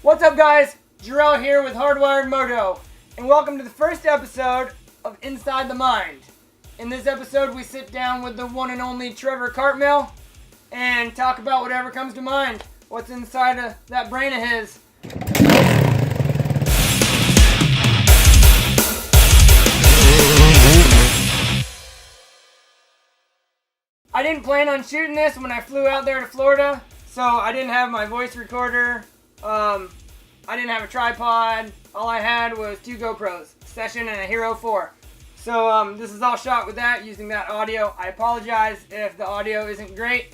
What's up, guys? Jorel here with Hardwired Moto, and welcome to the first episode of Inside the Mind. In this episode, we sit down with the one and only Trevor Cartmill and talk about whatever comes to mind. What's inside of that brain of his. I didn't plan on shooting this when I flew out there to Florida, so I didn't have my voice recorder. I didn't have a tripod. All I had was 2 GoPros, Session and a Hero4. So this is all shot with that, using that audio. I apologize if the audio isn't great.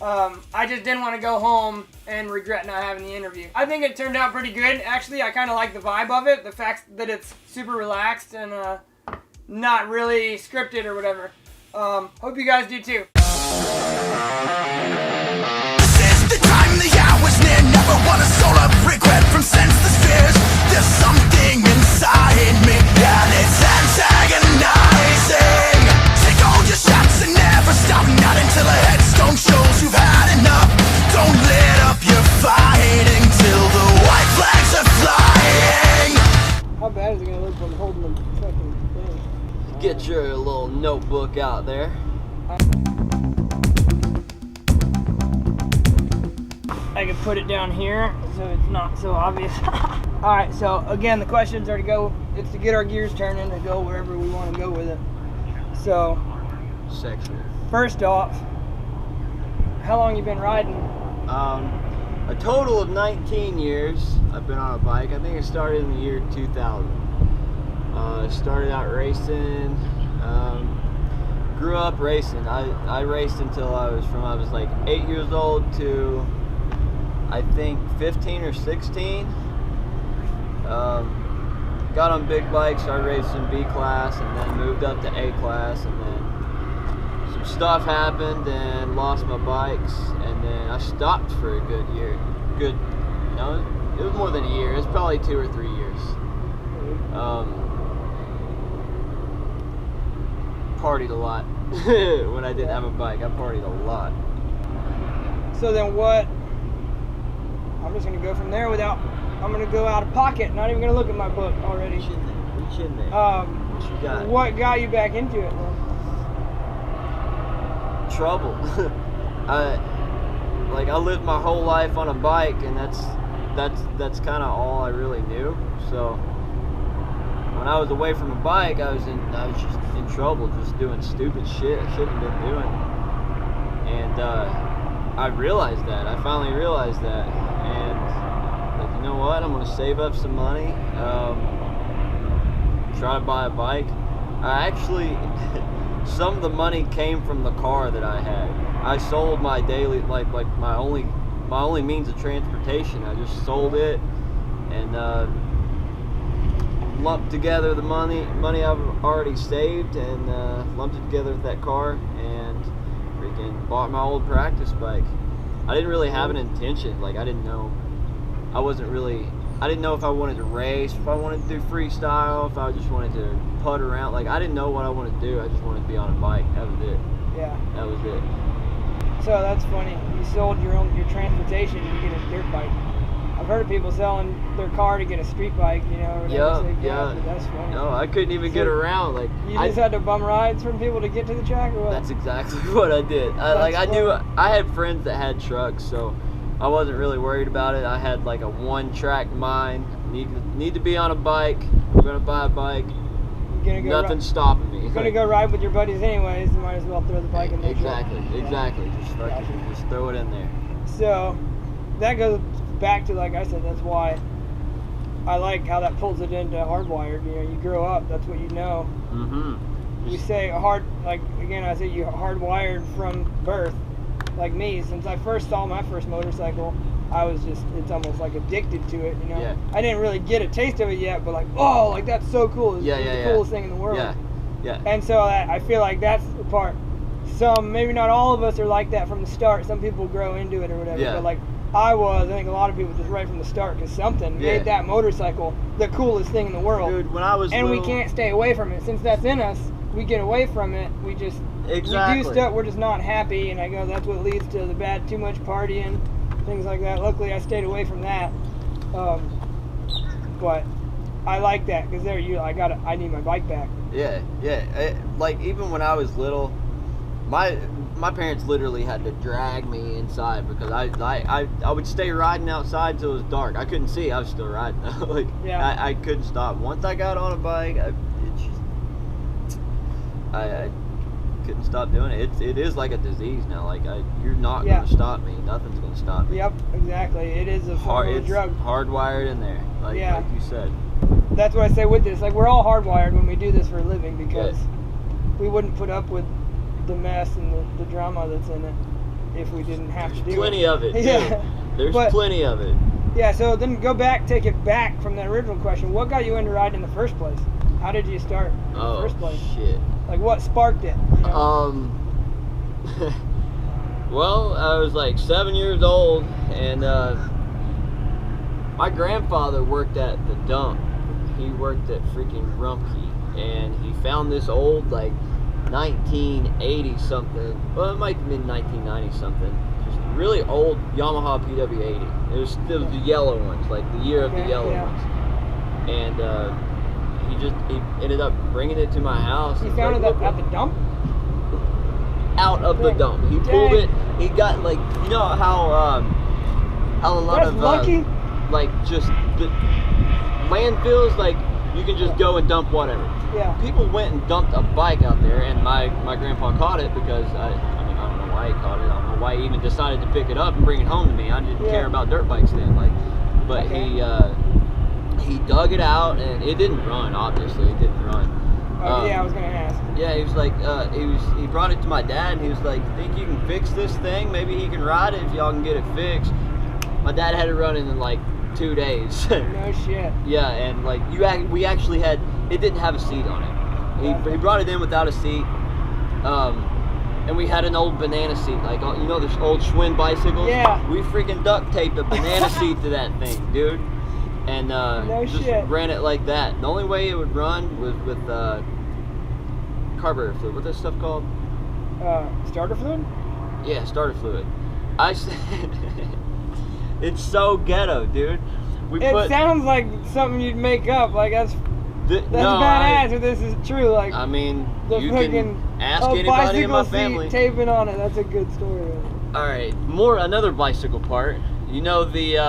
I just didn't want to go home and regret not having the interview. I think it turned out pretty good. Actually, I kind of like the vibe of it. The fact that it's super relaxed and not really scripted or whatever. Hope you guys do too. Never want a soul of regret from senseless fears. There's something inside me and it's antagonizing. Take all your shots and never stop, not until a headstone shows you've had enough. Don't let up your fighting till the white flags are flying. How bad is it gonna look when holding the fucking thing? Get your little notebook out there. I can put it down here so it's not so obvious. Alright, so again, the questions are to go, it's to get our gears turning to go wherever we want to go with it. So, Section. First off, how long you been riding? A total of 19 years I've been on a bike. I think it started in the year 2000. Started out racing, grew up racing. I raced until I was like 8 years old to I think 15 or 16. Got on big bikes, started racing B class, and then moved up to A class, and then some stuff happened and lost my bikes, and then I stopped for a good year. It was more than a year. It was probably 2 or 3 years. Partied a lot. When I didn't have a bike, I partied a lot. So then what? I'm just going to go from there I'm going to go out of pocket, not even going to look at my book already. Reach in there. What you got? What got you back into it, man? Trouble. I lived my whole life on a bike, and that's kind of all I really knew. So when I was away from a bike, I was just in trouble, just doing stupid shit I shouldn't have been doing. And I realized that. I finally realized that. And like, you know what? I'm gonna save up some money. Try to buy a bike. I actually, some of the money came from the car that I had. I sold my daily, like my only means of transportation. I just sold it and lumped together the money I've already saved and lumped it together with that car and freaking bought my old practice bike. I didn't really have an intention. Like, I didn't know if I wanted to race, if I wanted to do freestyle, if I just wanted to putt around. Like, I didn't know what I wanted to do. I just wanted to be on a bike. That was it. Yeah. That was it. So that's funny. You sold your transportation to get a dirt bike. I've heard of people selling their car to get a street bike, or whatever. Yeah. That's funny. No, I couldn't even get around. Like, you just had to bum rides from people to get to the track, or what? That's exactly what I did. I had friends that had trucks, so I wasn't really worried about it. I had like a one-track mind. Need to be on a bike. I'm gonna buy a bike. Nothing's stopping me. You're gonna go ride with your buddies anyways. You might as well throw the bike in there. Exactly. Just throw it in there. So that goes back to, like I said, that's why I like how that pulls it into Hardwired. You grow up, that's what you know. Mm-hmm. You say I say you hardwired from birth. Like me, since I first saw my first motorcycle, it's almost like addicted to it, Yeah. I didn't really get a taste of it yet, but that's so cool. It's the coolest thing in the world. Yeah. And so I feel like that's the part. Maybe not all of us are like that from the start. Some people grow into it or whatever, but like I think a lot of people just right from the start, because something made that motorcycle the coolest thing in the world. Dude, when I was we can't stay away from it. Since that's in us, we get away from it. We do stuff, we're just not happy, and that's what leads to the bad, too much partying, things like that. Luckily, I stayed away from that. But I like that because I need my bike back. Yeah. Like even when I was little, my parents literally had to drag me inside because I would stay riding outside till it was dark. I couldn't see. I was still riding. Like I couldn't stop. Once I got on a bike, I couldn't stop doing it. It is like a disease now. Like you're not gonna stop me. Nothing's gonna stop me. Yep, exactly. It is a form of a drug. Hardwired in there. Like you said. That's what I say with this. Like we're all hardwired when we do this for a living because we wouldn't put up with the mess and the drama that's in it if we didn't have to do it. Plenty of it. Yeah. There's plenty of it. Yeah. So then take it back from that original question. What got you into riding in the first place? How did you start in the first place? Shit. Like what sparked it? You know? Well, I was like 7 years old, and my grandfather worked at the dump. He worked at freaking Rumpke, and he found this old like 1980 something. Well, it might have been 1990 something. Just really old Yamaha PW80. It was the yellow ones, like the year of the yellow ones. And he ended up bringing it to my house. He found it at the dump? Out of the dump. He pulled it. He got like, you know how a lot of like just the landfills, like you can just go and dump whatever. Yeah. People went and dumped a bike out there, and my grandpa caught it because I don't know why he caught it. I don't know why he even decided to pick it up and bring it home to me. I didn't care about dirt bikes then, but he dug it out, and it didn't run. Obviously, it didn't run. I was gonna ask. Yeah, he was like, he brought it to my dad, and he was like, "Think you can fix this thing? Maybe he can ride it if y'all can get it fixed." My dad had it running in like 2 days. No shit. Yeah, and like we actually had, it didn't have a seat on it. He brought it in without a seat, and we had an old banana seat, like you know those old Schwinn bicycles. Yeah. We freaking duct taped a banana seat to that thing, dude. And just ran it like that. The only way it would run was with carburetor fluid. What's that stuff called? Starter fluid? Yeah, starter fluid. I said, it's so ghetto, dude. It sounds like something you'd make up. Like that's badass. If this is true, like I mean, you can can ask anybody in my family. Taping on it. That's a good story. All right, another bicycle part. You know the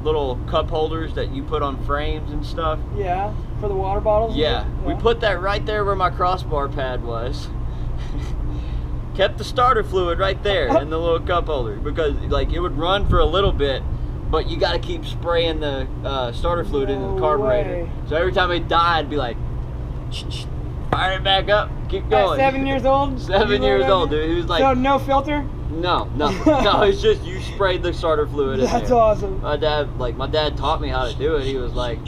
little cup holders that you put on frames and stuff? Yeah, for the water bottles? Yeah, we put that right there where my crossbar pad was. Kept the starter fluid right there in the little cup holder because like it would run for a little bit, but you got to keep spraying the starter fluid into the carburetor. So every time it died, I'd be like, fire it back up, keep going. At 7 years old? 7 years old, dude. He was like, so no filter? No, nothing. No, it's just you sprayed the starter fluid in there. That's awesome. My dad taught me how to do it. He was like,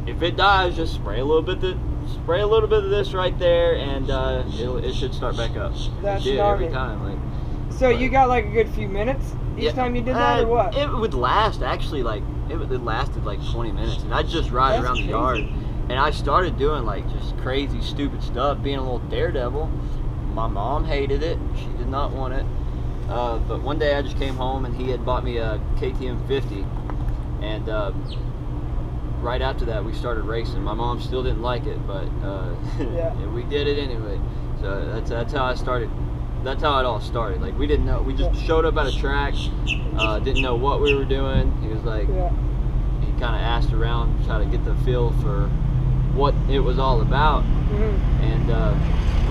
if it dies, just spray a little bit of this right there, and it should start back up. That's every time. Like, so you got like a good few minutes each time you did that, or what? It would last actually like it lasted like 20 minutes, and I'd just ride around the yard, and I started doing like just crazy, stupid stuff, being a little daredevil. My mom hated it; she did not want it. But one day I just came home and he had bought me a KTM 50, and right after that we started racing. My mom still didn't like it, but we did it anyway. So that's how I started. That's how it all started. Like we didn't know. We just showed up at a track, didn't know what we were doing. He was like, he kind of asked around, try to get the feel for what it was all about, and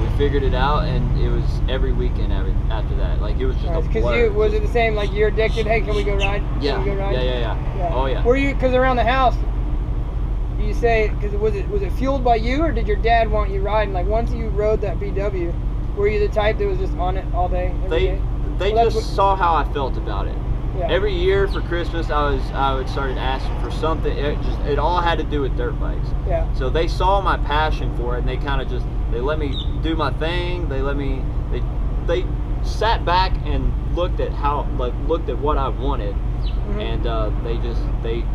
we figured it out, and it was every weekend after that. Like it was just a blur. Was it the same? Like you're addicted. Hey, can we go ride? Yeah. Can we go ride? Yeah. Oh yeah. Were you? Because around the house, you say, because was it fueled by you, or did your dad want you riding? Like once you rode that BW, were you the type that was just on it all day? They just saw how I felt about it. Yeah. Every year for Christmas, I would started asking for something. It all had to do with dirt bikes. Yeah. So they saw my passion for it, and they kind of they let me do my thing. They sat back and looked at what I wanted, and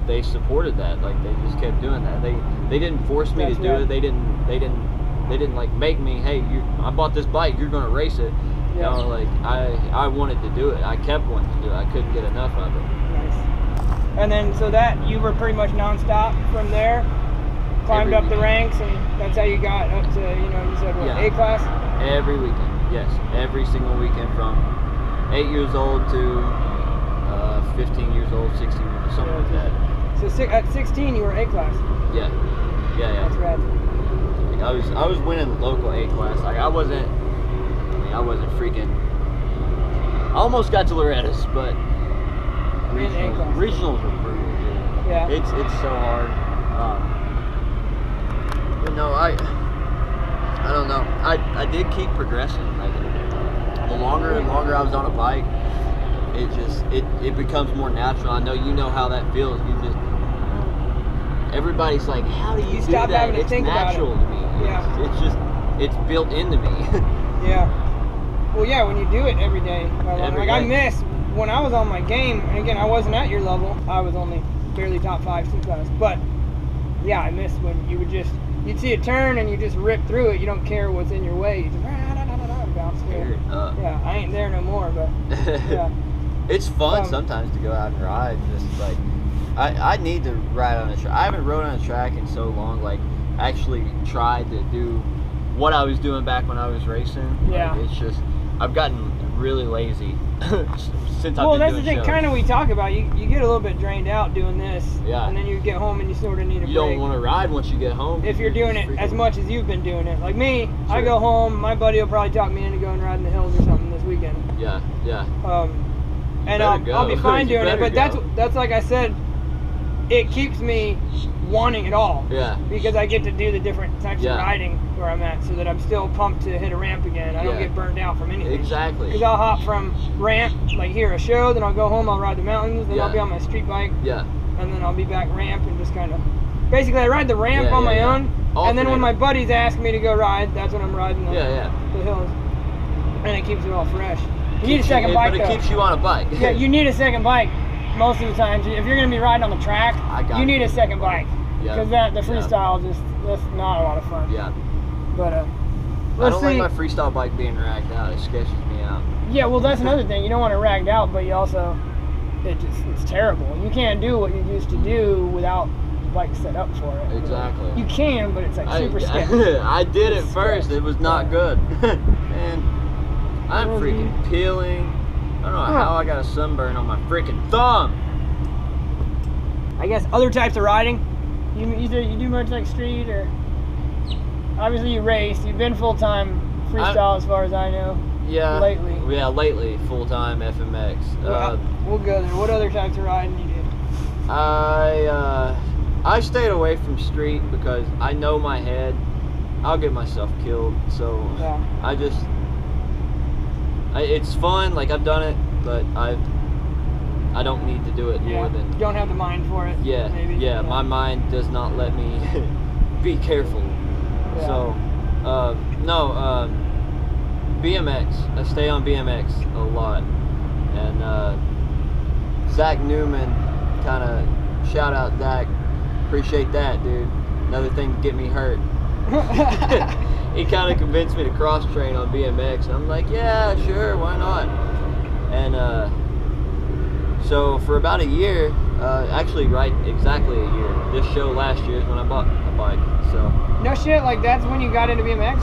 they supported that. Like they just kept doing that. They didn't force me to do it. They didn't like make me. Hey, I bought this bike. You're gonna race it. You know, like I wanted to do it. I kept wanting to do it. I couldn't get enough of it. Nice. And then, so that, you were pretty much nonstop from there, climbed up the ranks, and that's how you got up to, you know, you said, what, Yeah. A class? Every weekend, yes. Every single weekend from 8 years old to 15 years old, 16 years old, something like that. So at 16, you were A class. Yeah. That's rad. Like I was winning the local A class. Like I wasn't freaking. I almost got to Loretta's, but regionals were brutal, dude. Yeah. It's so hard. But no, I don't know. I did keep progressing. Like the longer and longer I was on a bike, it becomes more natural. I know you know how that feels. You just everybody's like, how do you do stop that? having to It's think about natural it. to me. Yeah. It's just it's built into me. Yeah. Well, yeah, when you do it every day. Every I day. miss when I was on my game, and again, I wasn't at your level. I was only barely top 5 C class. But yeah, I miss when you would just, you'd see a turn and you just rip through it. You don't care what's in your way. You just bounce through it. Yeah, I ain't there no more, but yeah. It's fun sometimes to go out and ride. Just like I need to ride on a track. I haven't rode on a track in so long. Like actually tried to do what I was doing back when I was racing. Yeah. Like, it's just I've gotten really lazy since I've Well, been that's doing the thing. shows. Kind of we talk about. You get a little bit drained out doing this. Yeah. And then you get home and you sort of need a break. You don't want to ride once you get home. If you're doing it as much as you've been doing it. Like me, I Sure. go home, my buddy will probably talk me into going riding the hills or something this weekend. Yeah. And better I'll be go. fine You doing it, better but go. that's like I said, it keeps me wanting it all. Yeah. Because I get to do the different types Yeah. of riding where I'm at, so that I'm still pumped to hit a ramp again. I don't Yeah. get burned out from anything. Exactly. Because I'll hop from ramp, like here a show, then I'll go home, I'll ride the mountains, then I'll Yeah. be on my street bike, Yeah. and then I'll be back ramp and just kind of, basically I ride the ramp on my own, and then when my buddies ask me to go ride, that's when I'm riding the hills, and it keeps it all fresh. You need a second bike But it though. keeps you on a bike. Yeah, you need a second bike most of the time. If you're going to be riding on the track, you need a second bike. Yeah. Because the freestyle that's not a lot of fun. Yeah. But I let's don't see. like my freestyle bike being ragged out. It sketches me out. Yeah, well that's another thing. You don't want it ragged out, but you also it's terrible. You can't do what you used to do without the bike set up for it. Exactly. You can, but it's like super sketchy. I did it first. It was not good. And I'm freaking peeling. I don't know how I got a sunburn on my freaking thumb. I guess other types of riding. You do much like street, or obviously you race. You've been full time freestyle as far as I know. Yeah. Lately. Yeah, lately full time FMX. We'll go there. What other types of riding you did? I stayed away from street because I know my head. I'll get myself killed. So it's fun. Like I've done it, but I don't need to do it more than. You don't have the mind for it. Yeah, maybe. yeah. My mind does not let me be careful. Yeah. So, no. BMX. I stay on BMX a lot, and Zach Newman, kind of shout out Zach. Appreciate that, dude. Another thing to get me hurt. He kind of convinced me to cross train on BMX, and I'm like, yeah, sure, why not? And so for about a year, actually right exactly a year, this show last year is when I bought a bike. So no shit, like that's when you got into BMX?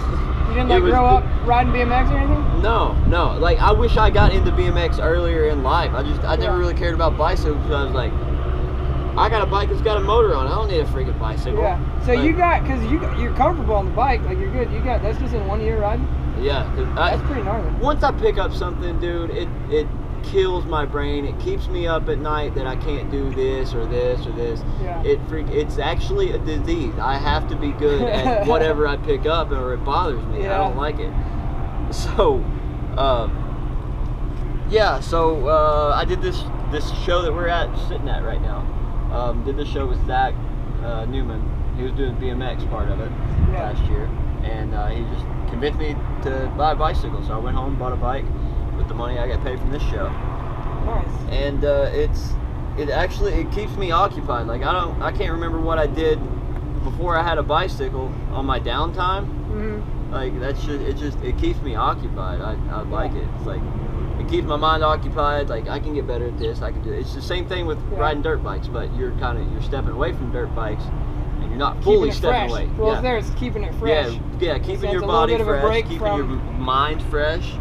You didn't like grow up riding BMX or anything? No. Like I wish I got into BMX earlier in life. I never really cared about bicycles, so I was like, I got a bike that's got a motor on it. I don't need a freaking bicycle. Yeah. So like, you're comfortable on the bike, like you're good. That's just in 1 year riding? Yeah. That's pretty gnarly. Once I pick up something, dude, it kills my brain. It keeps me up at night that I can't do this or this or this. Yeah. It's actually a disease. I have to be good at whatever I pick up or it bothers me. Yeah. I don't like it. So, I did this show that we're sitting at right now. Did this show with Zach Newman. He was doing the BMX part of it last year, and he just convinced me to buy a bicycle. So I went home, bought a bike with the money I got paid from this show. Nice. And it keeps me occupied. Like I can't remember what I did before I had a bicycle on my downtime. Mm-hmm. Like it keeps me occupied. I like it. It's like it it keeps my mind occupied. Like, I can get better at this. I can do it. It's the same thing with riding dirt bikes, but you're stepping away from dirt bikes, and you're not fully stepping away. Well, it's keeping it fresh. Yeah, keeping your body fresh, keeping your mind fresh.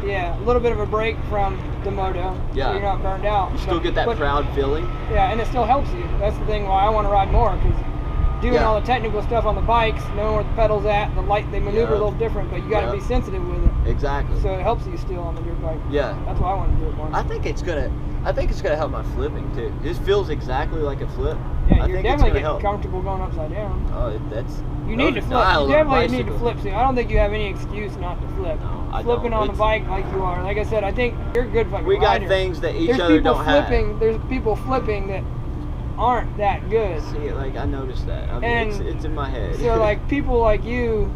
Yeah, a little bit of a break from the moto, so you're not burned out. You still get that proud feeling. Yeah, and it still helps you. That's the thing why I want to ride more, because doing all the technical stuff on the bikes, knowing where the pedal's at, the light, they maneuver a little different, but you got to be sensitive with it. Exactly. So it helps you still on the dirt bike. Yeah. That's why I want to do it more. I think it's gonna help my flipping too. This feels exactly like a flip. Yeah, you're definitely getting comfortable going upside down. Oh, you need to flip. You definitely need to flip. So I don't think you have any excuse not to flip. No, I Flipping don't. on a bike like you are. Like I said, I think you're a good fucking We got rider. things that each other don't have. There's people flipping that aren't that good. See, like, I noticed that. I mean, it's in my head. So like people like you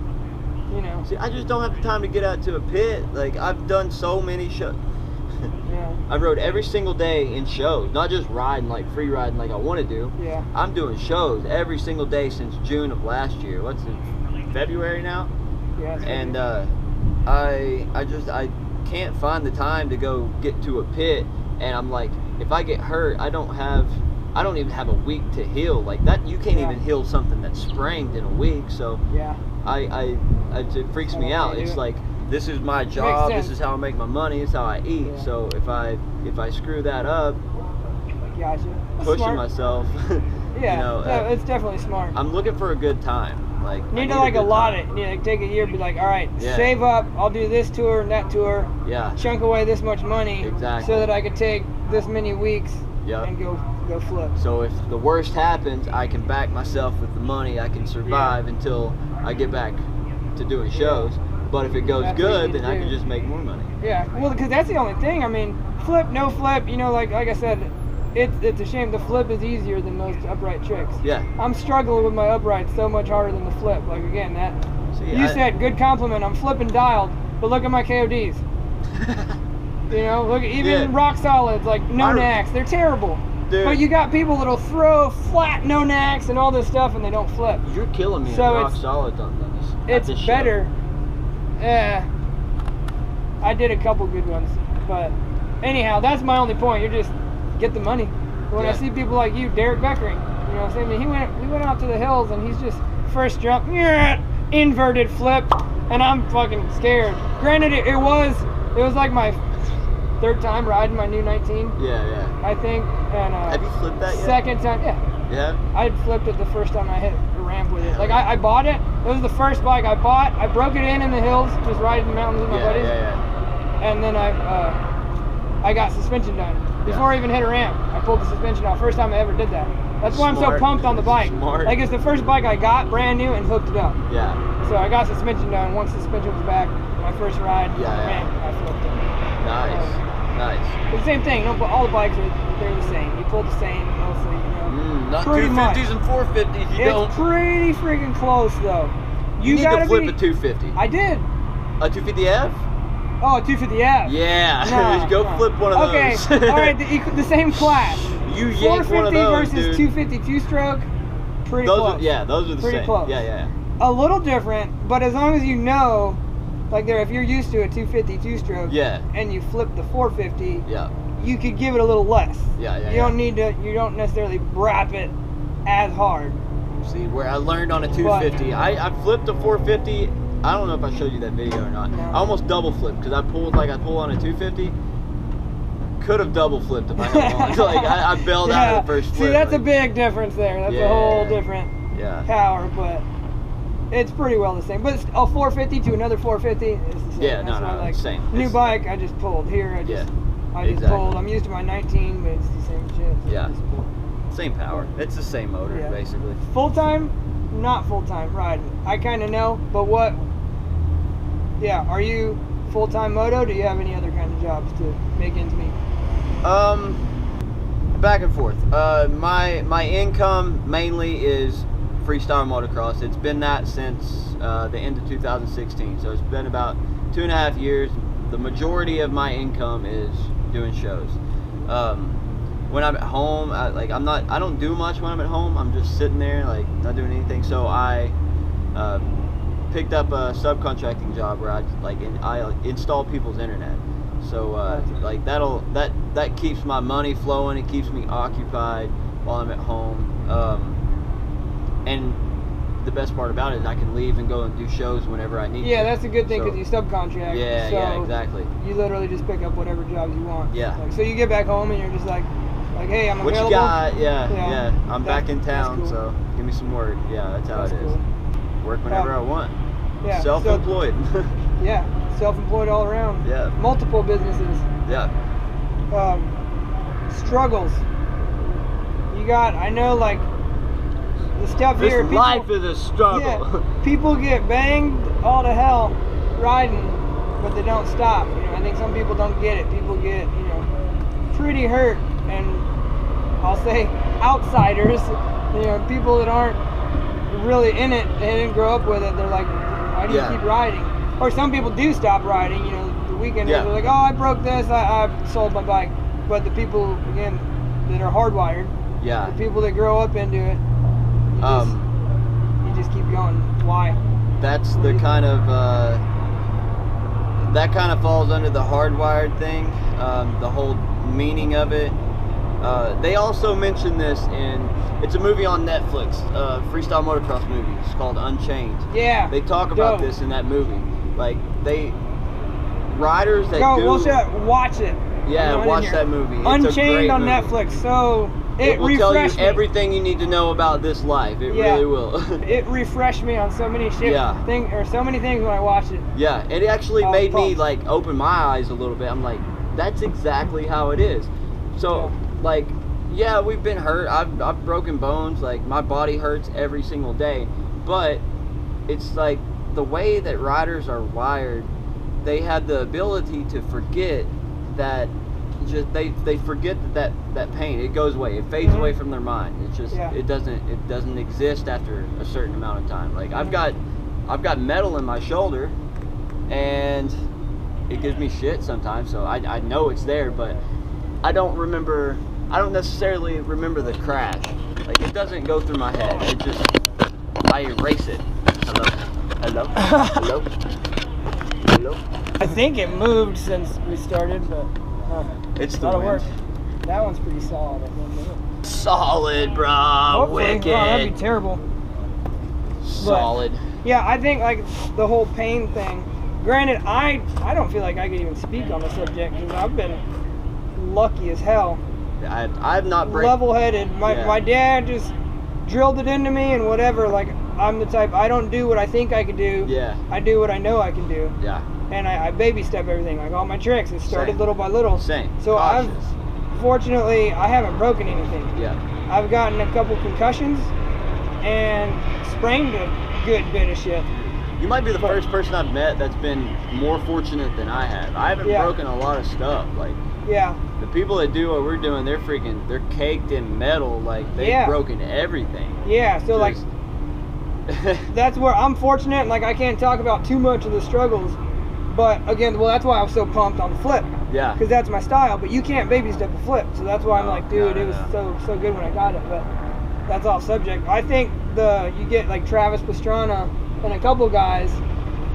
know. See, I just don't have the time to get out to a pit. Like, I've done so many shows. Yeah. I rode every single day in shows, not just riding, like free riding like I want to do. Yeah. I'm doing shows every single day since June of last year. What's it, February now? Yeah. And I can't find the time to go get to a pit, and I'm like, if I get hurt, I don't even have a week to heal. Like that, you can't even heal something that's sprained in a week. So yeah, it freaks me out. It's like, this is my job. This is how I make my money. It's how I eat. Yeah. So if I screw that up, gotcha. pushing myself, yeah, you know, it's definitely smart. I'm looking for a good time. Like, you need to like allot it. You need to like, take a year, be like, all right, save up. I'll do this tour and that tour. Yeah. Chunk away this much money. Exactly. So that I could take this many weeks. Yep. And go flip. So if the worst happens, I can back myself with the money. I can survive until I get back to doing shows. But if it goes good, then I can just make more money. Yeah, well, because that's the only thing. I mean, flip, no flip, you know, like I said, it's a shame the flip is easier than most upright tricks. Yeah. I'm struggling with my upright so much harder than the flip. Like, again, you said, good compliment, I'm flipping dialed, but look at my KODs. You know, look, even rock solids, like no knacks, they're terrible. Dude. But you got people that'll throw flat no knacks and all this stuff and they don't flip. You're killing me so in rock solids on this. It's better. Yeah, I did a couple good ones, but anyhow, that's my only point. You're just get the money. When I see people like you, Derek Beckering, you know what I'm saying? We went out to the hills and he's just first jump, inverted flip, and I'm fucking scared. Granted, it was like my third time riding my new 19. Yeah. I think. And have you flipped that yet? Second time, Yeah. I flipped it the first time I hit a ramp with it. Like I bought it. It was the first bike I bought. I broke it in the hills, just riding the mountains with my buddies. Yeah. And then I got suspension done before I even hit a ramp. I pulled the suspension off. First time I ever did that. That's why I'm so pumped on the bike. Smart. Like it's the first bike I got brand new and hooked it up. Yeah. So I got suspension done. Once the suspension was back, my first ride ramp, I flipped it. Nice. It's the same thing. You know, but all the bikes they're the same. You pull the same mostly. You know. Not pretty 250s and 450s. You don't. It's pretty freaking close though. You need to flip a 250. I did. A 250F? Oh, a 250F. Yeah. Go flip one of those. Okay. All right. The same class. You yank one of those, versus dude. 250 two-stroke. Pretty close. Those are the pretty same. Close. Yeah. A little different, but as long as you know, like if you're used to a 250 two-stroke, and you flip the 450, you could give it a little less. You don't need to. You don't necessarily wrap it as hard. See, where I learned on a 250, I flipped a 450. I don't know if I showed you that video or not. No. I almost double flipped because I pulled on a 250. Could have double flipped if I had on. Like I bailed out of the first flip. See, that's a big difference there. That's a whole different power, but it's pretty well the same. But it's a 450 to another 450 is the same. Yeah, no, same. New bike, I just pulled here. I just pulled. I'm used to my 19, but it's the same shit. Same power. It's the same motor basically. Full time, not full time riding. I kind of know, but what? Yeah, are you full time moto? Do you have any other kind of jobs to make ends meet? Back and forth. My income mainly is freestyle motocross. It's been that since the end of 2016. So it's been about 2.5 years. The majority of my income is doing shows. When I'm at home, I don't do much when I'm at home. I'm just sitting there, like not doing anything. So I picked up a subcontracting job where I install people's internet. So like that keeps my money flowing. It keeps me occupied while I'm at home. And the best part about it is I can leave and go and do shows whenever I need to. Yeah, that's a good thing because you subcontract. Yeah, so yeah, exactly. You literally just pick up whatever jobs you want. Yeah. Like, so you get back home and you're just like, hey, I'm available. What you got? Yeah, Yeah, yeah. I'm back in town, cool. so give me some work. Yeah, that's how That's it is. cool. Work whenever I want. Yeah. Self-employed. Yeah, self-employed all around. Yeah. Multiple businesses. Yeah. Struggles. You got, I know, like, the stuff This here. life is a struggle. Yeah, people get banged all to hell riding, but they don't stop. You know, I think some people don't get it. People get, pretty hurt, and I'll say outsiders, people that aren't really in it, they didn't grow up with it. They're like, why do you keep riding? Or some people do stop riding. The weekenders are like, oh, I broke this, I sold my bike. But the people, again, that are hardwired, the people that grow up into it, you just keep going. Why? That's the kind of that kind of falls under the hardwired thing. The whole meaning of it. They also mention this it's a movie on Netflix, freestyle motocross movie. It's called Unchained. Yeah. They talk about this in that movie. Like riders that watch it. Yeah, watch that movie. It's Unchained on movie. Netflix. So it will tell you everything you need to know about this life. It really will. It refreshed me on so many so many things when I watched it. Yeah, it actually made me like open my eyes a little bit. I'm like, that's exactly how it is. So we've been hurt. I've broken bones. Like, my body hurts every single day. But it's like the way that riders are wired, they have the ability to forget that. Just they forget that pain. It goes away. It fades away from their mind. It's just it doesn't exist after a certain amount of time. Like, I've got metal in my shoulder, and it gives me shit sometimes. So I know it's there, but I don't necessarily remember the crash. Like, it doesn't go through my head. It just, I erase it. Hello? I think it moved since we started, but it's the that'll wind. work. That one's pretty solid, I think. Solid, bro. Hopefully. Wicked. Oh, that'd be terrible. Solid. But, yeah, I think like the whole pain thing. Granted, I don't feel like I could even speak on the subject because I've been lucky as hell. I've not level-headed. My dad just drilled it into me, and whatever. Like, I'm the type, I don't do what I think I can do. Yeah. I do what I know I can do. Yeah. And I baby step everything. Like, all my tricks. It started little by little. Same. So fortunately, I haven't broken anything. Yeah. I've gotten a couple concussions and sprained a good bit of shit. You might be the first person I've met that's been more fortunate than I have. I haven't broken a lot of stuff. Like, the people that do what we're doing, they're caked in metal. Like, they've broken everything. Yeah, so like, that's where I'm fortunate. Like, I can't talk about too much of the struggles, but again, that's why I was so pumped on the flip. Yeah. Because that's my style, but you can't baby step a flip. So that's why I'm like, dude, it was so good when I got it. But that's off subject. I think you get like Travis Pastrana and a couple guys,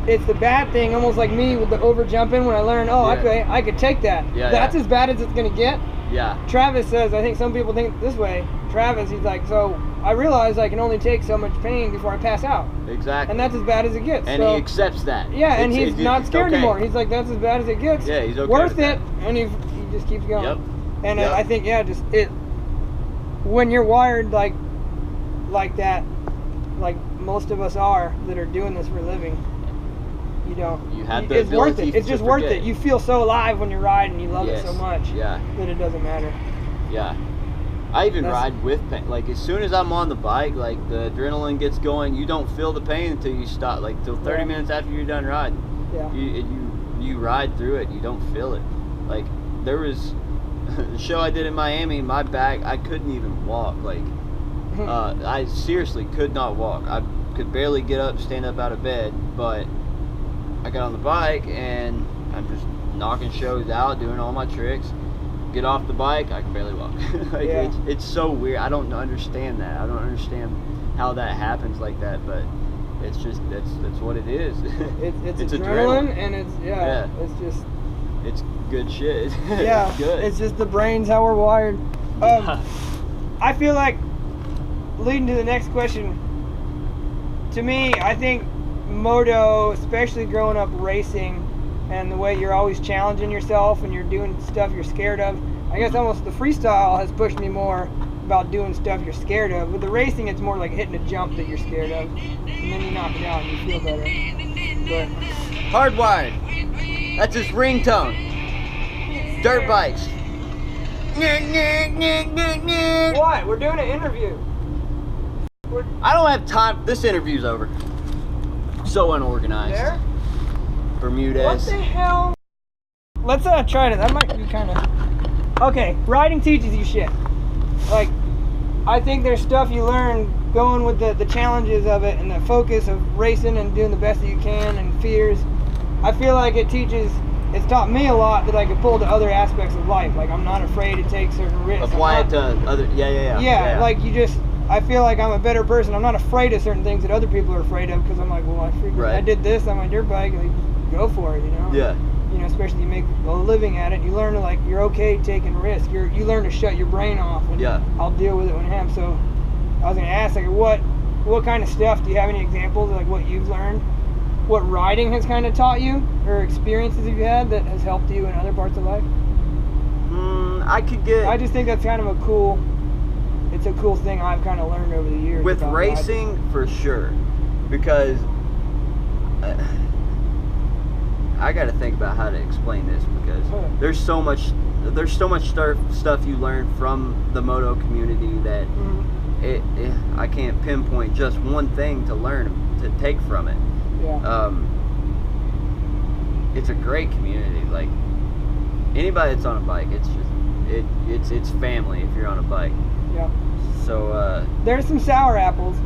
it's the bad thing, almost like me with the over jumping when I learned, okay, I could take that. That's as bad as it's gonna get. Yeah. Travis says, I think some people think this way. Travis, he's like, so I realize I can only take so much pain before I pass out. Exactly. And that's as bad as it gets. And he accepts that. Yeah, and he's not scared anymore. He's like, that's as bad as it gets. Yeah, he's okay. Worth it, and he just keeps going. Yep. And I think, when you're wired like that, like most of us are that are doing this for a living, you have the it's worth it. It's to just worth forget. it. You feel so alive when you're riding. You love it so much that it doesn't matter. Yeah. I even ride with pain. Like, as soon as I'm on the bike, like, the adrenaline gets going. You don't feel the pain until you stop. Like, till 30 minutes after you're done riding. Yeah. You ride through it. You don't feel it. Like, there was the show I did in Miami. My back, I couldn't even walk. Like, I seriously could not walk. I could barely get up, stand up out of bed. But I got on the bike and I'm just knocking shows out, doing all my tricks. Get off the bike, I can barely walk. Like, it's so weird. I don't understand that. I don't understand how that happens like that, but it's just that's what it is. It's adrenaline, and it's just it's good shit. Yeah, It's good. it's just the brain's how we're wired. I feel like, leading to the next question, to me, I think moto, especially growing up racing, and the way you're always challenging yourself and you're doing stuff you're scared of, I guess almost the freestyle has pushed me more about doing stuff you're scared of. With the racing, it's more like hitting a jump that you're scared of, and then you knock it out and you feel better. But Hardwired. That's his ringtone. Dirt bikes. what? We're doing an interview. I don't have time. This interview's over. So unorganized. There? Bermudez. What the hell? Let's try it. That might be kind of... Okay, riding teaches you shit. Like, I think there's stuff you learn going with the challenges of it and the focus of racing and doing the best that you can and fears. I feel like it's taught me a lot that I could pull to other aspects of life. Like, I'm not afraid to take certain risks. Apply it to other. Yeah. Like, I feel like I'm a better person. I'm not afraid of certain things that other people are afraid of, because I'm like, well, I did this on my dirt bike. Like, go for it, you know? Yeah. You know, especially you make a living at it. You learn to, like, you're okay taking risks. You learn to shut your brain off. And I'll deal with it when it happens. So I was going to ask, like, what kind of stuff, do you have any examples of, like, what you've learned? What riding has kind of taught you, or experiences you've had that has helped you in other parts of life? I just think that's kind of a cool thing I've kind of learned over the years. With racing, for sure, because I got to think about how to explain this, because there's so much stuff you learn from the moto community that I can't pinpoint just one thing to learn, to take from it. Yeah. It's a great community. Like, anybody that's on a bike, it's just it's family if you're on a bike. Yeah. So there's some sour apples,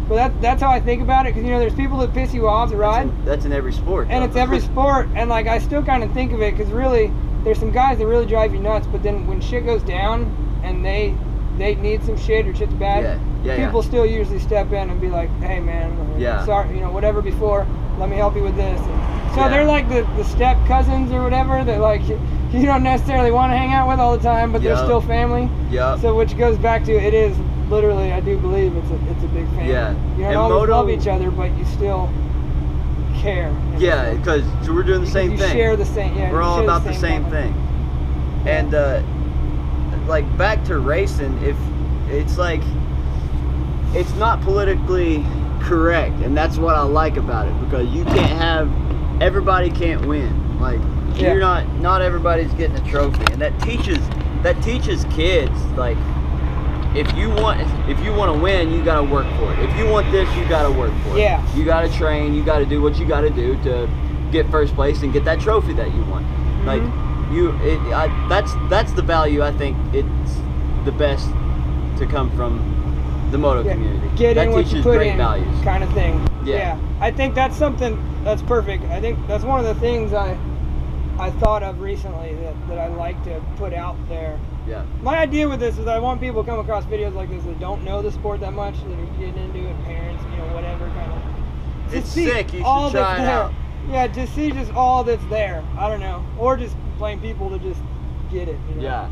but that's how I think about it, because, you know, there's people that piss you off to ride. That's in every sport. And it's every sport, and, like, I still kind of think of it, because really there's some guys that really drive you nuts, but then when shit goes down and they need some shit or shit's bad, people still usually step in and be like, hey man, sorry, you know, whatever before, let me help you with this. And so they're like the step cousins or whatever that, like, you don't necessarily want to hang out with all the time, but they're still family. Yeah. So which goes back to, it is literally, I do believe it's a big family. Yeah. You don't always love each other, but you still care. Yeah, because we're doing the same thing. You share the same. Yeah. We're all about the same thing. And like, back to racing, if it's like, it's not politically correct, and that's what I like about it, because you can't everybody can't win. Like, you're not everybody's getting a trophy, and that teaches kids, like, if you want to win, you gotta work for it. If you want this, you gotta work for it. Yeah. You gotta train. You gotta do what you gotta do to get first place and get that trophy that you want. Like, that's the value. I think it's the best to come from the moto community. Get in that what you put great in, values. kind of thing. Yeah. I think that's something that's perfect. I think that's one of the things I thought of recently that I like to put out there. Yeah. My idea with this is I want people to come across videos like this that don't know the sport that much, that are getting into it, parents, you know, whatever, kind of. It's sick. You should try it out. Yeah, to see just all that's there. I don't know, or just plain people to just get it. You know? Yeah.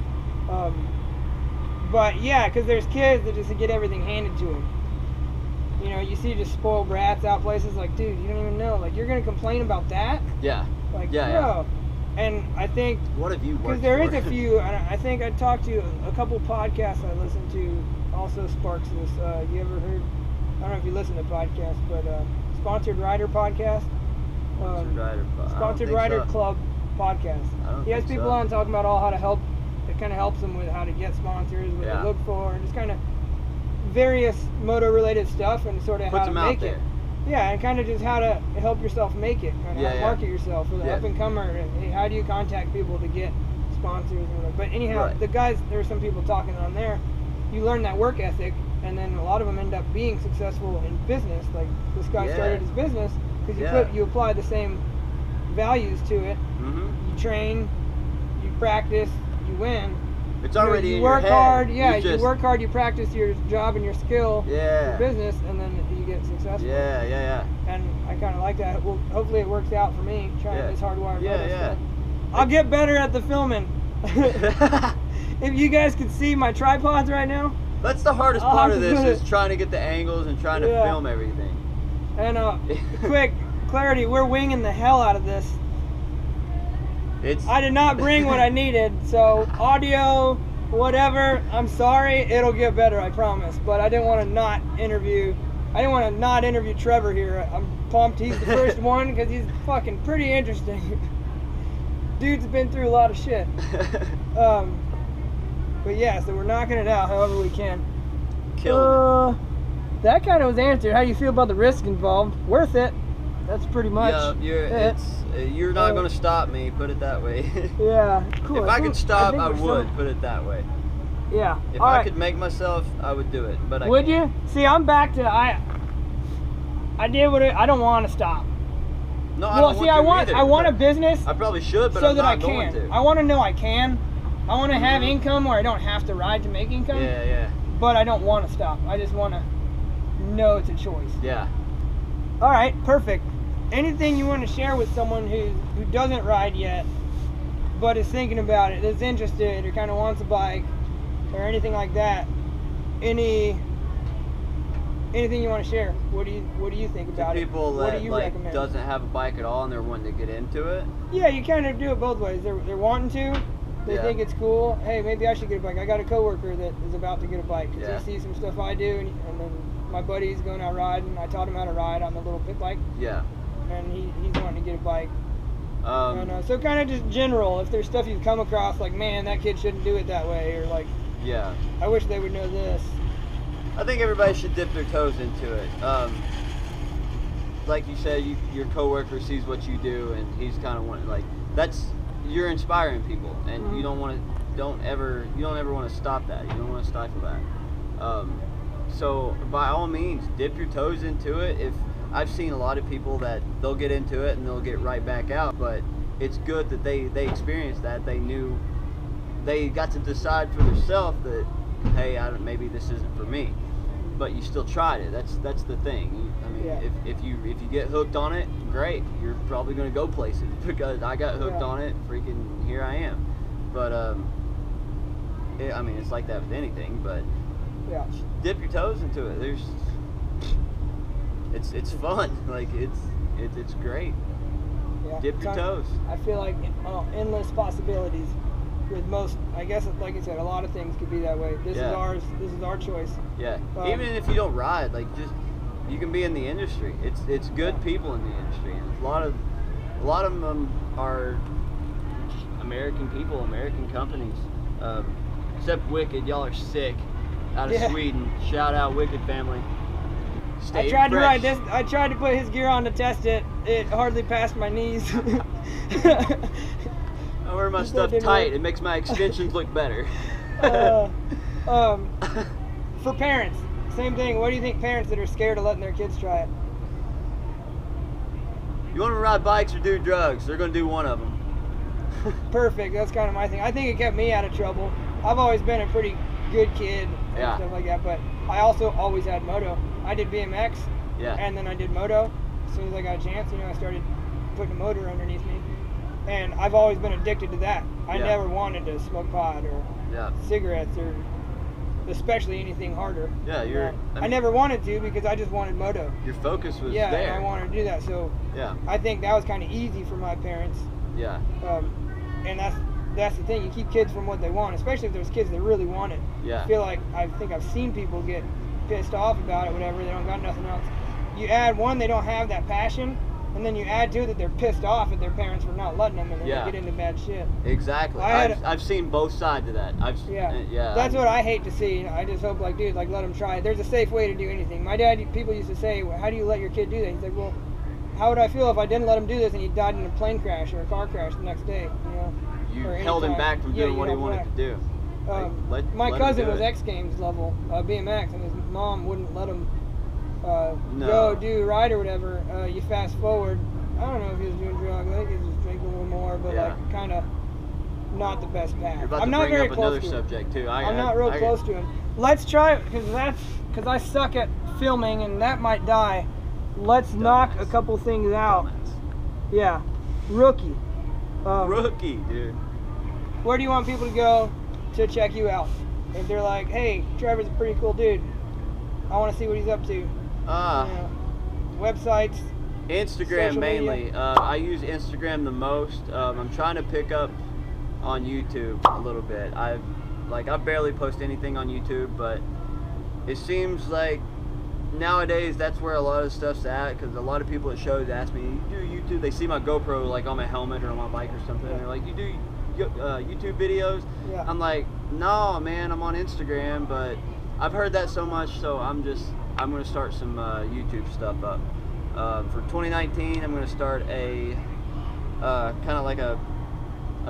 But yeah, because there's kids that just get everything handed to them. You know, you see just spoiled brats out places, like, dude, you don't even know. Like, you're gonna complain about that? Yeah. Like, bro. Yeah. And I think, what have you worked because there for? is a few, and I think I talked to a couple podcasts I listened to, also sparks this. You ever heard, I don't know if you listen to podcasts, but Sponsored Rider podcast. Sponsored Rider Club podcast. He has people on talking about all how to help. It kind of helps them with how to get sponsors, what to look for, and just kind of various moto related stuff, and sort of how to make it. Yeah, and kind of just how to help yourself make it, kind of how to market yourself for the up and comer, and how do you contact people to get sponsors and whatever. But anyhow, the guys, there were some people talking on there. You learn that work ethic, and then a lot of them end up being successful in business. Like, this guy started his business because you apply the same values to it. You train, you practice, you win. It's already you in work your head. hard. Yeah, you work hard. You practice your job and your skill. Your business, and then you get successful. Yeah. And I kind of like that. Well, hopefully it works out for me trying this hardwired moto stuff. I'll get better at the filming. If you guys could see my tripods right now. That's the hardest part of this, is trying to get the angles and trying to film everything. And quick clarity, we're winging the hell out of this. I did not bring what I needed, so audio, whatever, I'm sorry, it'll get better, I promise. But I didn't want to not interview Trevor here. I'm pumped he's the first one, because he's fucking pretty interesting. Dude's been through a lot of shit. But yeah, so we're knocking it out however we can. Killing it. That kind of was answered. How do you feel about the risk involved? Worth it. That's pretty much you're not going to stop me, put it that way. Yeah, cool. If I could stop, I would, put it that way. Yeah. If I could make myself, I would do it, but would you? See, I'm back to, I did what I don't want to stop. No, I don't want to I want a business. I probably should, but so I'm that not I going can. to. I want to know I can. I want to have income where I don't have to ride to make income. Yeah. But I don't want to stop. I just want to know it's a choice. Yeah. All right, perfect. Anything you want to share with someone who doesn't ride yet, but is thinking about it, is interested, or kind of wants a bike, or anything like that? Anything you want to share? What do you think about it? People what that do you like recommend? doesn't have a bike at all and they're wanting to get into it. Yeah, you kind of do it both ways. They're wanting to. They think it's cool. Hey, maybe I should get a bike. I got a coworker that is about to get a bike. He sees some stuff I do, and then my buddy's going out riding. I taught him how to ride on the little pit bike. Yeah. And he's wanting to get a bike. So kind of just general. If there's stuff you've come across, like, man, that kid shouldn't do it that way, or like, I wish they would know this. I think everybody should dip their toes into it. Like you said, your coworker sees what you do, and he's kind of wanting, like, you're inspiring people, and you don't ever want to stop that. You don't want to stifle that. So by all means, dip your toes into it. If I've seen a lot of people that they'll get into it and they'll get right back out, but it's good that they experienced that. They got to decide for themselves that, hey, maybe this isn't for me, but you still tried it. That's the thing. If you get hooked on it, great. You're probably going to go places, because I got hooked on it. Freaking here I am. But it's like that with anything. But dip your toes into it. It's fun. Like it's great. Yeah. Dip your toes. I feel like endless possibilities. With most, I guess, like you said, a lot of things could be that way. This is ours. This is our choice. Yeah. Even if you don't ride, like, just you can be in the industry. It's good people in the industry, and a lot of them are American people, American companies. Except Wicked, y'all are sick. Out of Sweden. Shout out Wicked family. I tried to ride this. I tried to put his gear on to test it. It hardly passed my knees. I wear my stuff tight. It makes my extensions look better. For parents, same thing. What do you think parents that are scared of letting their kids try it? You want to ride bikes or do drugs? They're going to do one of them. Perfect. That's kind of my thing. I think it kept me out of trouble. I've always been a pretty good kid and stuff like that, but I also always had moto. I did BMX, and then I did moto. As soon as I got a chance, I started putting a motor underneath me. And I've always been addicted to that. I never wanted to smoke pot or cigarettes, or especially anything harder. I never wanted to, because I just wanted moto. Your focus was there. there. And I wanted to do that. So I think that was kind of easy for my parents. Yeah. And that's the thing. You keep kids from what they want, especially if there's kids that really want it. I feel like I've seen people get pissed off about it, whatever. They don't got nothing else. You add one, they don't have that passion. And then you add to it that they're pissed off at their parents for not letting them, and then they get into bad shit. Exactly. I've seen both sides of that. That's what I hate to see. I just hope, like, dude, like, let them try it. There's a safe way to do anything. My dad, people used to say, well, how do you let your kid do that? He's like, well, how would I feel if I didn't let him do this and he died in a plane crash or a car crash the next day? You held him back from doing what he wanted to do. My cousin was X Games level BMX, and his mom wouldn't let him go do ride or whatever. You fast forward, I don't know if he was doing drugs. I think he was just drinking a little more, but like kind of not the best path. You're about I'm to not bring very up close another to subject too. I'm not real close to him. Let's try it, because I suck at filming, and that might die. Let's knock a couple things out. Yeah, rookie. Rookie, dude. Where do you want people to go to check you out? If they're like, hey, Trevor's a pretty cool dude, I want to see what he's up to. You know, websites. Instagram social mainly. media. I use Instagram the most. I'm trying to pick up on YouTube a little bit. I barely post anything on YouTube, but it seems like nowadays that's where a lot of stuff's at, because a lot of people at shows ask me, you do YouTube? They see my GoPro like on my helmet or on my bike or something, and they're like, you do YouTube videos? Yeah. I'm like, no man, I'm on Instagram, but I've heard that so much, so I'm gonna start some YouTube stuff up. For 2019, I'm gonna start a kind of like a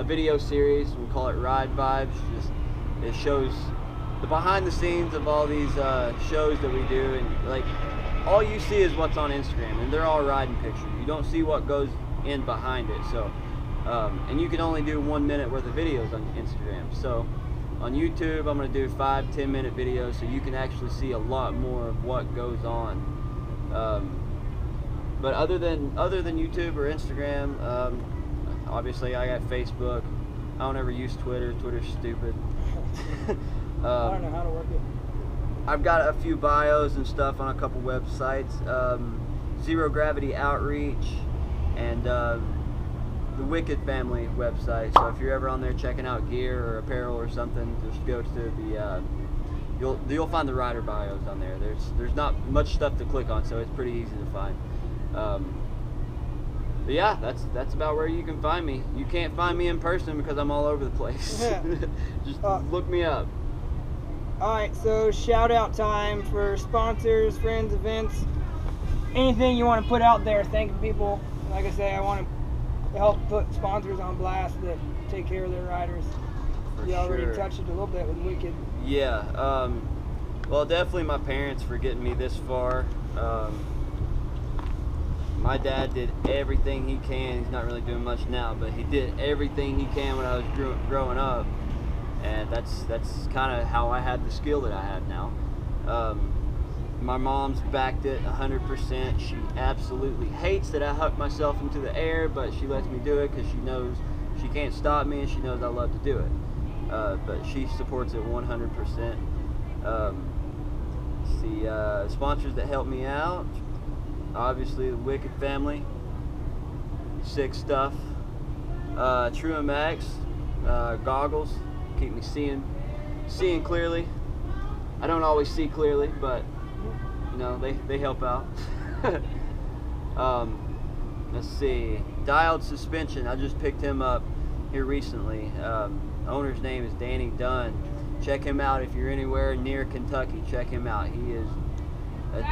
video series. We call it Ride Vibes. It shows the behind the scenes of all these shows that we do, and like all you see is what's on Instagram, and they're all riding pictures. You don't see what goes in behind it. So and you can only do 1 minute worth of videos on Instagram. So on YouTube, I'm going to do 5-10 minute videos, so you can actually see a lot more of what goes on. But other than YouTube or Instagram, obviously I got Facebook. I don't ever use Twitter. Twitter's stupid. I don't know how to work it. I've got a few bios and stuff on a couple websites. Zero Gravity Outreach and the Wicked Family website. So if you're ever on there checking out gear or apparel or something, just go to the you'll find the rider bios on there. There's not much stuff to click on, so it's pretty easy to find. But yeah, that's about where you can find me. You can't find me in person because I'm all over the place. Yeah. Just look me up. Alright, so shout out time for sponsors, friends, events, anything you want to put out there, thanking people. Like I say, I want to help put sponsors on blast that take care of their riders. For You already sure. touched it a little bit with Wicked. Yeah, well, definitely my parents for getting me this far. My dad did everything he can. He's not really doing much now, but he did everything he can when I was growing up, and that's kind of how I had the skill that I have now. My mom's backed it 100%. She absolutely hates that I huck myself into the air, but she lets me do it because she knows she can't stop me, and she knows I love to do it. But she supports it 100%. Sponsors that help me out, obviously the Wicked Family, sick stuff. True MX, goggles, keep me seeing clearly. I don't always see clearly, but you know, they help out. Let's see, Dialed Suspension, I just picked him up here recently. Owner's name is Danny Dunn. Check him out if you're anywhere near Kentucky. Check him out. He is.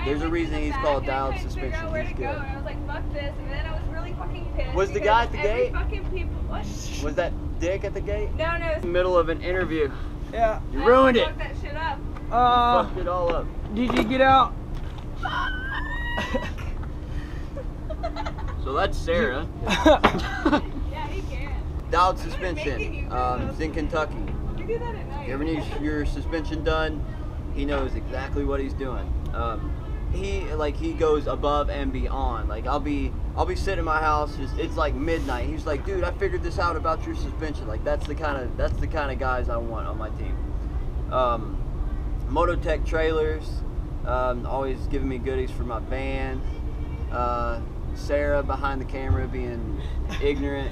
There's a reason he's called Dialed Suspension. He's good. I was like, fuck this, and then I was really fucking pissed. Was the guy at the every gate? Fucking people. What? Was that Dick at the gate? No, no. In the middle of an interview. Yeah. You ruined it. Fuck that shit up. Fucked it all up. Did you get out? So that's Sarah. Yeah, he can. Dialed making Suspension. you It's in Kentucky. You do that at night. You ever need your suspension done? He knows exactly what he's doing. He goes above and beyond. Like I'll be sitting in my house, it's like midnight. He's like, dude, I figured this out about your suspension. Like that's the kind of guys I want on my team. Mototech trailers, always giving me goodies for my van. Sarah behind the camera being ignorant.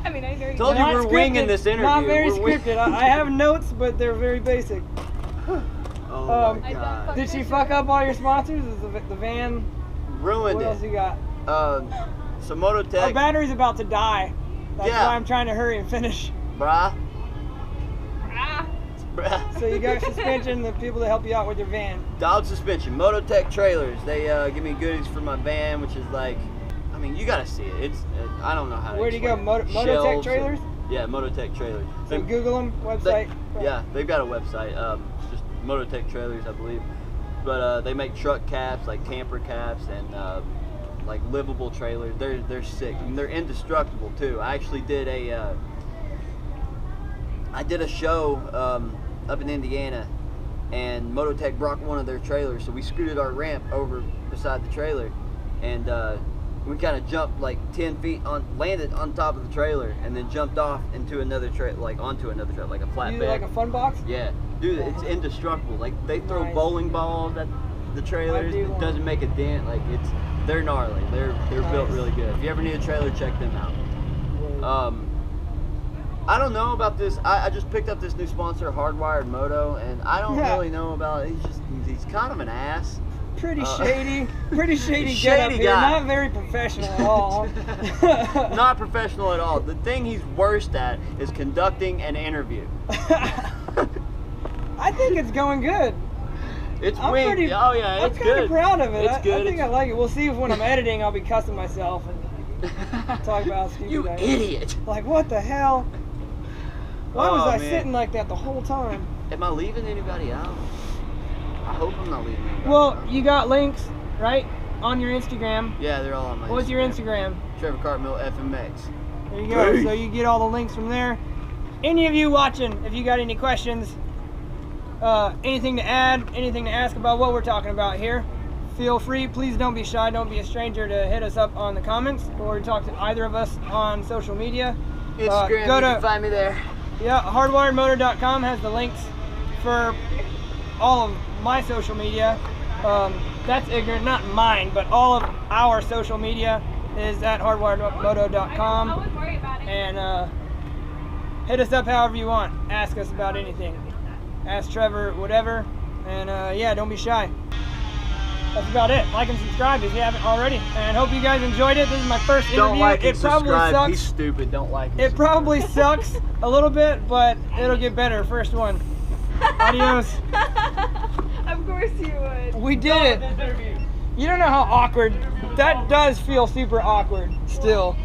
I mean, I know you. Told you we're winging this interview. Not very We're scripted. I have notes, but they're very basic. Oh my I god. don't Did she fuck up all your sponsors? Is the van? Ruined What else it. you got? So Mototech. Our battery's about to die. That's Yeah. why I'm trying to hurry and finish. Brah. Ah. Brah. So you got suspension, the people that help you out with your van. Dialed Suspension, Mototech trailers. They give me goodies for my van, which is like, I mean, you gotta see it. It's I don't know how to. Where do you go? explain it. Mototech Shelves trailers? and- yeah, Mototech trailers. So Google them, website. Yeah, they've got a website. Just Mototech trailers, I believe. But they make truck caps, like camper caps, and like livable trailers. They're sick. And they're indestructible too. I actually did a show up in Indiana, and Mototech brought one of their trailers, so we scooted our ramp over beside the trailer, and We kind of jumped like 10 feet landed on top of the trailer, and then jumped off into another trailer, like onto another trailer, like a flatbed. You do like a fun box? Yeah, dude, it's indestructible. Like they throw Nice. bowling balls at the trailers. I do It want- doesn't make a dent. Like they're gnarly. They're built Nice. really good. If you ever need a trailer, check them out. I don't know about this. I just picked up this new sponsor, Hardwired Moto, and I don't Yeah. really know about it. He's kind of an ass. Pretty shady Shady getup here. guy. Not very professional at all. Not professional at all. The thing he's worst at is conducting an interview. I think it's going good. It's I'm weird. pretty- Oh yeah, I'm it's kind good. of proud of it. It's good. I think I like it. We'll see if when I'm editing, I'll be cussing myself and talk about how stupid You I am. idiot. Like, what the hell? Why was Oh, I man. sitting like that the whole time? Am I leaving anybody out? I hope I'm not leaving anybody Well, out. you got links, right? On your Instagram. Yeah, they're all on my What's your Instagram? Trevor Cartmill FMX. There you go. Hey. So you get all the links from there. Any of you watching, if you got any questions, anything to add, anything to ask about what we're talking about here, feel free. Please don't be shy. Don't be a stranger to hit us up on the comments or talk to either of us on social media. Instagram, go you to can find me there. Yeah, hardwiredmoto.com has the links for all of my social media. That's ignorant, not mine, but all of our social media is at hardwiredmoto.com. I wouldn't worry about it. And hit us up however you want. Ask us about anything. Ask Trevor, whatever. And yeah, don't be shy. That's about it. Like and subscribe if you haven't already. And hope you guys enjoyed it. This is my first interview. Don't like and It probably subscribe. He's sucks. stupid. Don't like and It subscribe. probably sucks a little bit, but it'll get better. First one. Adios. Of course you would. We did it. You don't know how awkward. That does feel super awkward still.